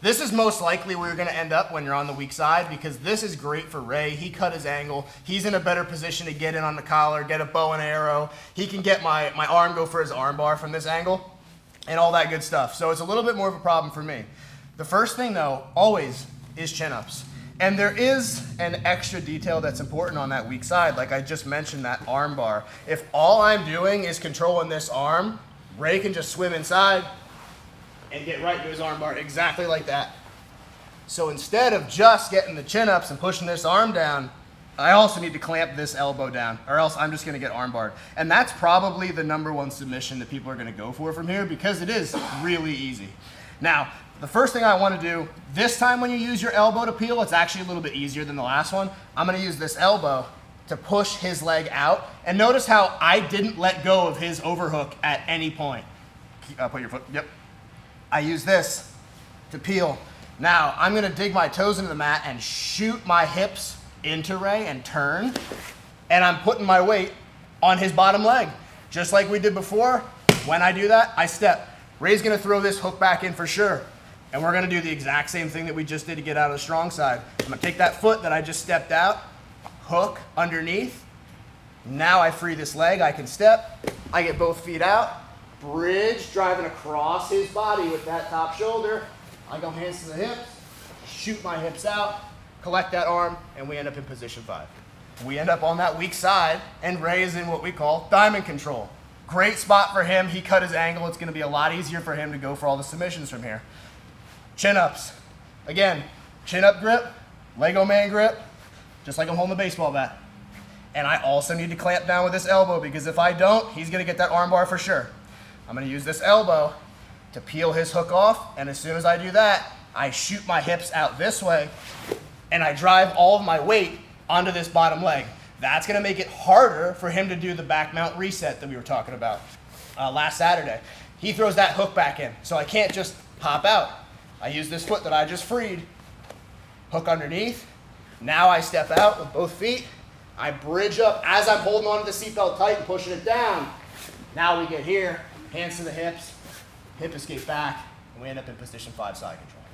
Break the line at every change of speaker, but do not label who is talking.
This is most likely where you're going to end up when you're on the weak side, because this is great for Ray. He cut his angle. He's in a better position to get in on the collar, get a bow and arrow. He can get my arm, go for his arm bar from this angle, and all that good stuff. So it's a little bit more of a problem for me. The first thing, though, always is chin-ups. And there is an extra detail that's important on that weak side, like I just mentioned, that arm bar. If all I'm doing is controlling this arm, Ray can just swim inside and get right to his arm bar, exactly like that. So instead of just getting the chin-ups and pushing this arm down, I also need to clamp this elbow down, or else I'm just gonna get arm barred. And that's probably the #1 submission that people are gonna go for from here, because it is really easy. Now, the first thing I wanna do, this time when you use your elbow to peel, it's actually a little bit easier than the last one. I'm gonna use this elbow to push his leg out. And notice how I didn't let go of his overhook at any point. Put your foot, yep. I use this to peel. Now, I'm gonna dig my toes into the mat and shoot my hips into Ray and turn. And I'm putting my weight on his bottom leg. Just like we did before, when I do that, I step. Ray's gonna throw this hook back in for sure. And we're gonna do the exact same thing that we just did to get out of the strong side. I'm gonna take that foot that I just stepped out, hook underneath. Now I free this leg, I can step. I get both feet out, bridge, driving across his body with that top shoulder. I go hands to the hips, shoot my hips out, collect that arm, and we end up in position 5. We end up on that weak side, and Ray is in what we call diamond control. Great spot for him. He cut his angle. It's gonna be a lot easier for him to go for all the submissions from here. Chin-ups. Again, chin-up grip, Lego man grip, just like I'm holding the baseball bat. And I also need to clamp down with this elbow, because if I don't, he's gonna get that arm bar for sure. I'm gonna use this elbow to peel his hook off, and as soon as I do that, I shoot my hips out this way, and I drive all of my weight onto this bottom leg. That's gonna make it harder for him to do the back mount reset that we were talking about last Saturday. He throws that hook back in, so I can't just pop out. I use this foot that I just freed, hook underneath. Now I step out with both feet. I bridge up as I'm holding onto the seatbelt tight and pushing it down. Now we get here, hands to the hips, hip escape back, and we end up in position 5 side control.